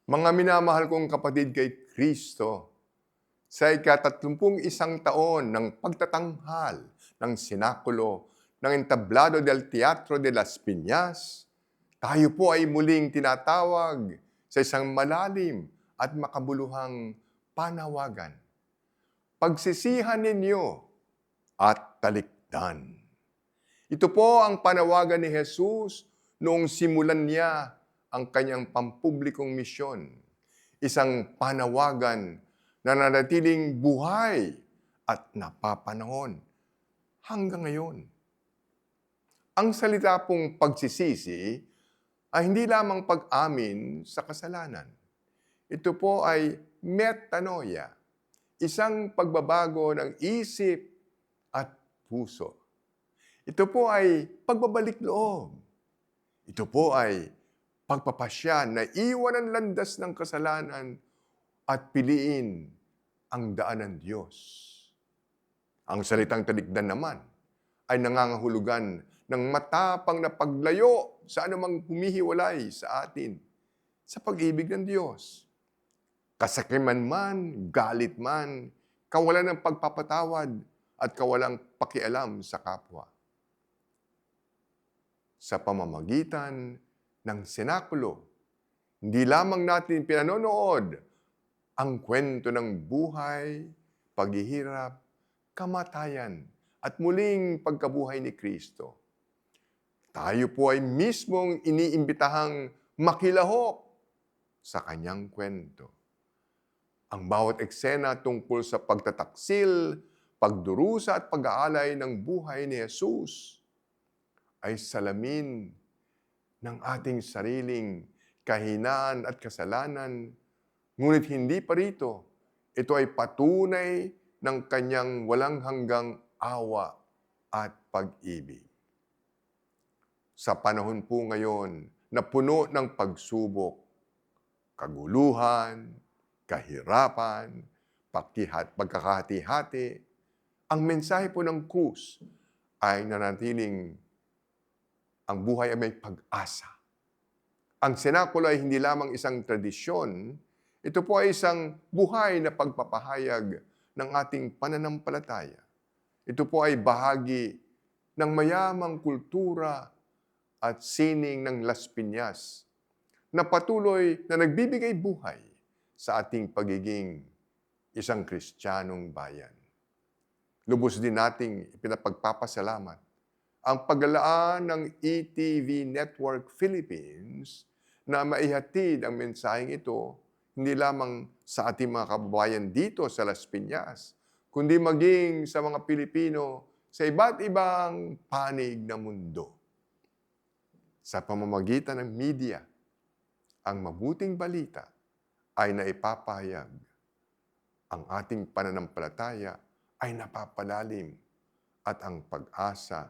Mga minamahal kong kapatid kay Kristo, sa ika-31 taon ng pagtatanghal ng sinakulo ng Entablado del Teatro de las Piñas, tayo po ay muling tinatawag sa isang malalim at makabuluhang panawagan. Pagsisihan ninyo at talikdan. Ito po ang panawagan ni Jesus noong simulan niya ang kanyang pampublikong misyon. Isang panawagan na nanatiling buhay at napapanahon hanggang ngayon. Ang salita pong pagsisisi ay hindi lamang pag-amin sa kasalanan. Ito po ay metanoia, isang pagbabago ng isip at puso. Ito po ay pagbabalik loob. Ito po ay pagpapasya na iwan ang landas ng kasalanan at piliin ang daan ng Diyos. Ang salitang talikdan naman ay nangangahulugan ng matapang na paglayo sa anumang humihiwalay sa atin sa pag-ibig ng Diyos. Kasakiman man, galit man, kawalan ng pagpapatawad at kawalang pakialam sa kapwa. Sa pamamagitan ng sinakulo, hindi lamang natin pinanonood ang kwento ng buhay, paghihirap, kamatayan, at muling pagkabuhay ni Kristo. Tayo po ay mismong iniimbitahang makilahok sa kanyang kwento. Ang bawat eksena tungkol sa pagtataksil, pagdurusa at pag-aalay ng buhay ni Jesus ay salamin ng ating sariling kahinaan at kasalanan. Ngunit hindi pa rito, ito ay patunay ng kanyang walang hanggang awa at pag-ibig. Sa panahon po ngayon na puno ng pagsubok, kaguluhan, kahirapan, pagkakahati-hati, ang mensahe po ng krus ay nanatiling ang buhay ay may pag-asa. Ang sinakulo ay hindi lamang isang tradisyon, ito po ay isang buhay na pagpapahayag ng ating pananampalataya. Ito po ay bahagi ng mayamang kultura at sining ng Las Piñas na patuloy na nagbibigay buhay sa ating pagiging isang Kristiyanong bayan. Lubos din nating ipinapagpapasalamat ang paglalaan ng ETV Network Philippines na maihatid ang mensaheng ito hindi lamang sa ating mga kababayan dito sa Las Piñas, kundi maging sa mga Pilipino sa iba't ibang panig ng mundo. Sa pamamagitan ng media, ang mabuting balita ay naipapahayag. Ang ating pananampalataya ay napapalalim at ang pag-asa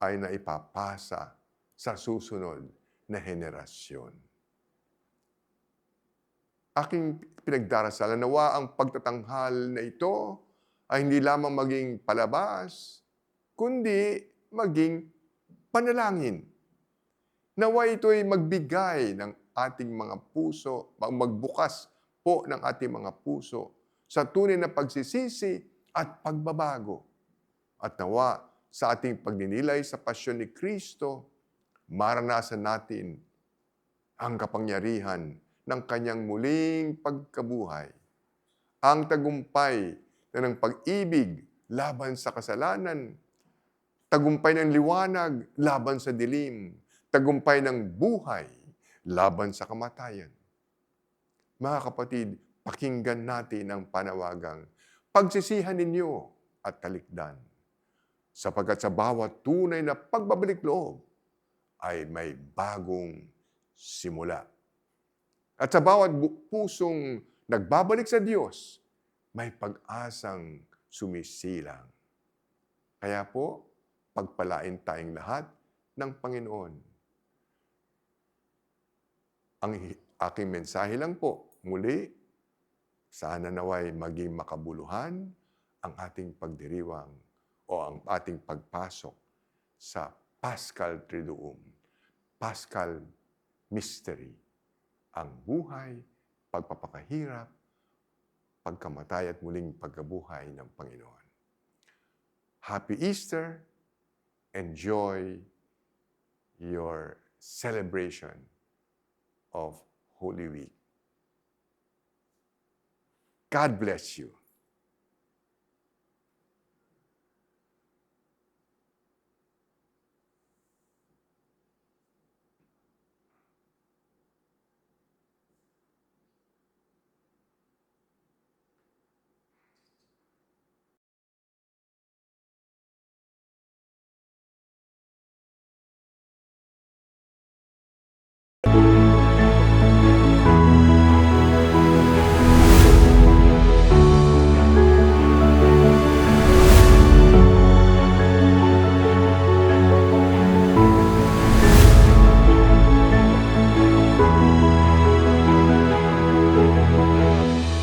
ay naipapasa sa susunod na henerasyon. Aking pinagdarasalan nawa ang pagtatanghal na ito ay hindi lamang maging palabas, kundi maging panalangin. Nawa ito'y magbigay ng ating mga puso, magbukas po ng ating mga puso sa tunay na pagsisisi at pagbabago. At nawa sa ating pagninilay sa pasyon ni Kristo, maranasan natin ang kapangyarihan ng kanyang muling pagkabuhay. Ang tagumpay na ng pag-ibig laban sa kasalanan, tagumpay ng liwanag laban sa dilim, tagumpay ng buhay laban sa kamatayan. Mga kapatid, pakinggan natin ang panawagang pagsisihan ninyo at talikdan. Sapagkat sa bawat tunay na pagbabalik loob ay may bagong simula. At sa bawat pusong nagbabalik sa Diyos, may pag-asang sumisilang. Kaya po, pagpalain tayong lahat ng Panginoon. Ang aking mensahe lang po, muli, sana naway maging makabuluhan ang ating pagdiriwang o ang ating pagpasok sa Paschal Triduum, Paschal Mystery, ang buhay pagpapakahirap, pagkamatay at muling pagkabuhay ng Panginoon. Happy Easter! Enjoy your celebration of Holy Week. God bless you.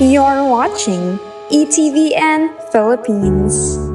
You're watching ETVN Philippines.